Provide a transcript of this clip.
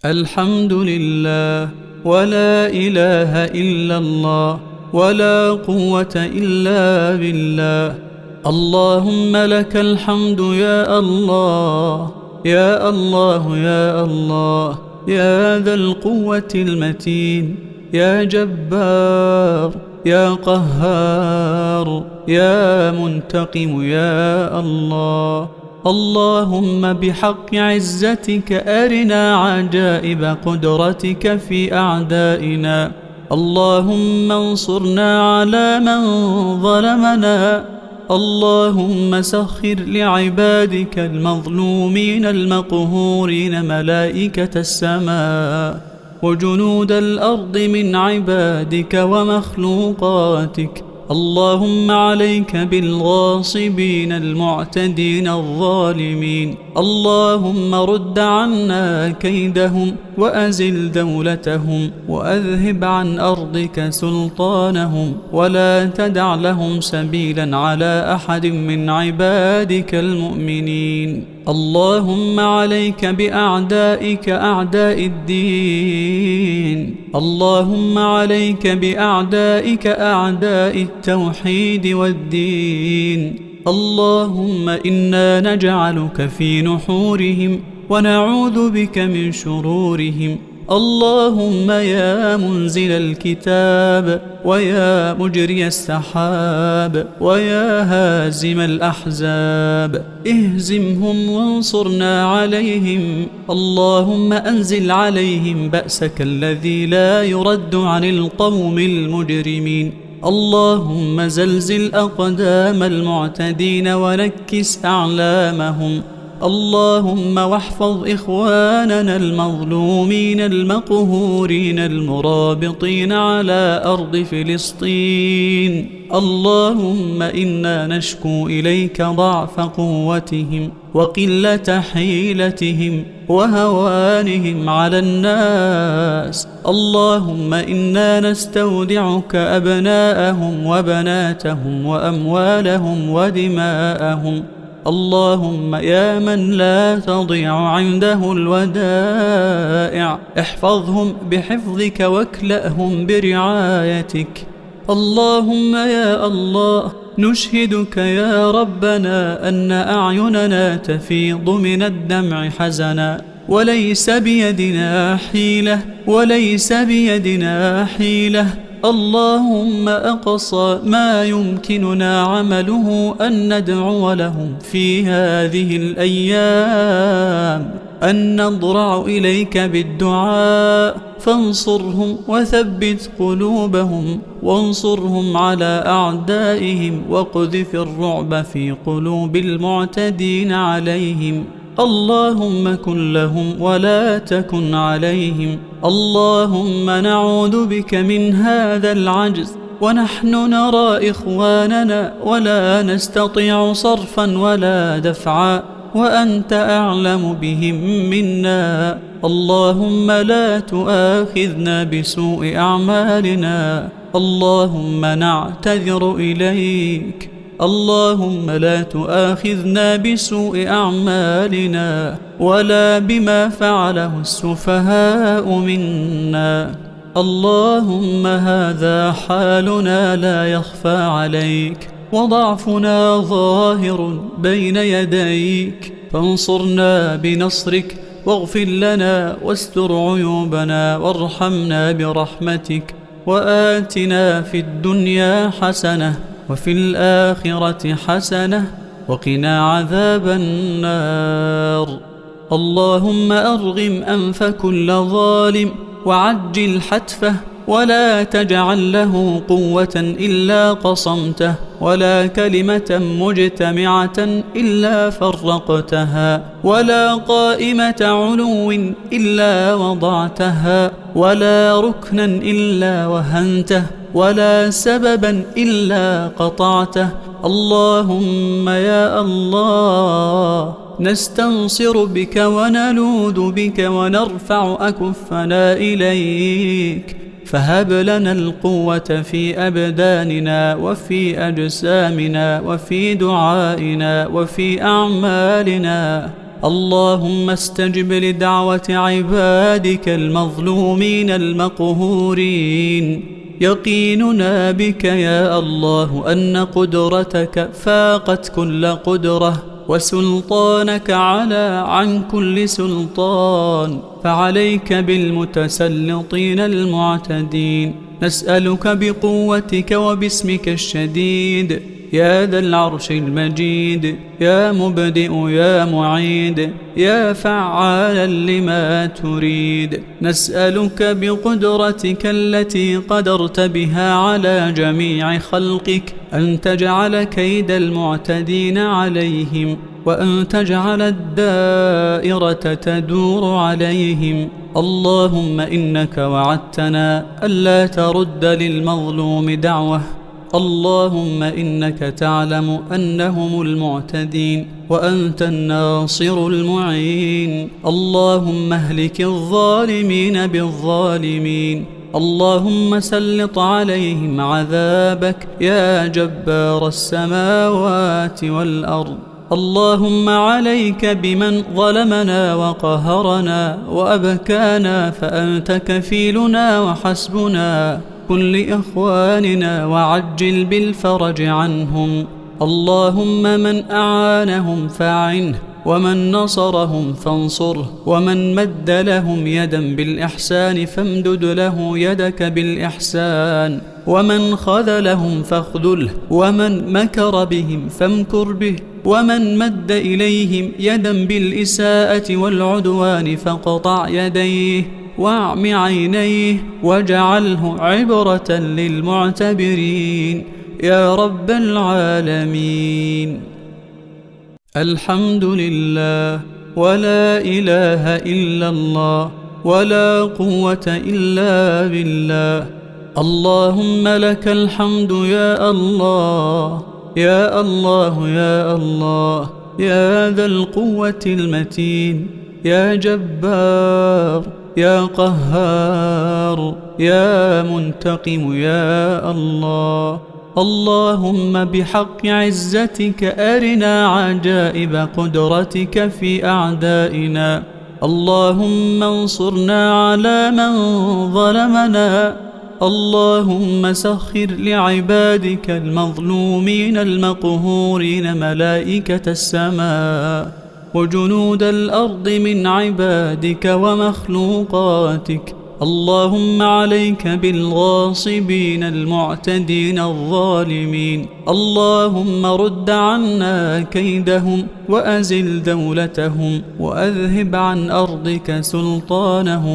الحمد لله، ولا إله إلا الله، ولا قوة إلا بالله. اللهم لك الحمد يا الله، يا الله، يا الله، يا ذا القوة المتين، يا جبار، يا قهار، يا منتقم، يا الله. اللهم بحق عزتك أرنا عجائب قدرتك في أعدائنا. اللهم انصرنا على من ظلمنا. اللهم سخر لعبادك المظلومين المقهورين ملائكة السماء وجنود الأرض من عبادك ومخلوقاتك. اللهم عليك بالغاصبين المعتدين الظالمين. اللهم رد عنا كيدهم وأزل دولتهم وأذهب عن أرضك سلطانهم، ولا تدع لهم سبيلا على أحد من عبادك المؤمنين. اللهم عليك بأعدائك أعداء الدين. اللهم عليك بأعدائك أعداء التوحيد والدين. اللهم إنا نجعلك في نحورهم ونعوذ بك من شرورهم. اللهم يا منزل الكتاب، ويا مجري السحاب، ويا هازم الأحزاب، اهزمهم وانصرنا عليهم. اللهم أنزل عليهم بأسك الذي لا يرد عن القوم المجرمين. اللهم زلزل أقدام المعتدين ونكس أعلامهم. اللهم واحفظ إخواننا المظلومين المقهورين المرابطين على أرض فلسطين. اللهم إنا نشكو إليك ضعف قوتهم وقلة حيلتهم وهوانهم على الناس. اللهم إنا نستودعك أبناءهم وبناتهم وأموالهم ودماءهم. اللهم يا من لا تضيع عنده الودائع، احفظهم بحفظك واكلأهم برعايتك. اللهم يا الله، نشهدك يا ربنا أن أعيننا تفيض من الدمع حزنا، وليس بيدنا حيلة، وليس بيدنا حيلة. اللهم أقصى ما يمكننا عمله أن ندعو لهم في هذه الأيام، أن نضرع إليك بالدعاء، فانصرهم وثبت قلوبهم، وانصرهم على أعدائهم، وقذف الرعب في قلوب المعتدين عليهم. اللهم كن لهم ولا تكن عليهم. اللهم نعوذ بك من هذا العجز، ونحن نرى إخواننا ولا نستطيع صرفا ولا دفعا، وأنت أعلم بهم منا. اللهم لا تؤاخذنا بسوء أعمالنا. اللهم نعتذر إليك. اللهم لا تؤاخذنا بسوء أعمالنا ولا بما فعله السفهاء منا. اللهم هذا حالنا لا يخفى عليك، وضعفنا ظاهر بين يديك، فانصرنا بنصرك، واغفر لنا واستر عيوبنا، وارحمنا برحمتك، وآتنا في الدنيا حسنة وفي الآخرة حسنة وقنا عذاب النار. اللهم أرغم أنف كل ظالم وعجل حتفه، ولا تجعل له قوة إلا قصمته، ولا كلمة مجتمعة إلا فرقتها، ولا قائمة علو إلا وضعتها، ولا ركنا إلا وهنته، ولا سببا إلا قطعته. اللهم يا الله، نستنصر بك ونلوذ بك ونرفع أكفنا إليك، فهب لنا القوة في أبداننا وفي أجسامنا وفي دعائنا وفي أعمالنا. اللهم استجب لدعوة عبادك المظلومين المقهورين. يقيننا بك يا الله أن قدرتك فاقت كل قدرة، وسلطانك عن كل سلطان، فعليك بالمتسلطين المعتدين. نسألك بقوتك وباسمك الشديد يا ذا العرش المجيد، يا مبدئ يا معيد، يا فعالا لما تريد. نسألك بقدرتك التي قدرت بها على جميع خلقك أن تجعل كيد المعتدين عليهم، وأن تجعل الدائرة تدور عليهم. اللهم إنك وعدتنا ألا ترد للمظلوم دعوة. اللهم إنك تعلم أنهم المعتدين وأنت الناصر المعين. اللهم اهلك الظالمين بالظالمين. اللهم سلط عليهم عذابك يا جبار السماوات والأرض. اللهم عليك بمن ظلمنا وقهرنا وأبكانا، فأنت كفيلنا وحسبنا. كن لإخواننا وعجل بالفرج عنهم. اللهم من أعانهم فأعنه، ومن نصرهم فانصره، ومن مد لهم يدا بالإحسان فامدد له يدك بالإحسان، ومن خذلهم فاخذله، ومن مكر بهم فامكر به، ومن مد إليهم يدا بالإساءة والعدوان فاقطع يديه واعم عينيه واجعله عبرة للمعتبرين يا رب العالمين. الحمد لله، ولا إله إلا الله، ولا قوة إلا بالله. اللهم لك الحمد يا الله، يا الله يا الله، يا ذا القوة المتين، يا جبار، يا قهار، يا منتقم يا الله. اللهم بحق عزتك أرنا عجائب قدرتك في أعدائنا. اللهم انصرنا على من ظلمنا. اللهم سخر لعبادك المظلومين المقهورين ملائكة السماء وجنود الأرض من عبادك ومخلوقاتك. اللهم عليك بالغاصبين المعتدين الظالمين. اللهم رد عنا كيدهم وأزل دولتهم وأذهب عن أرضك سلطانهم.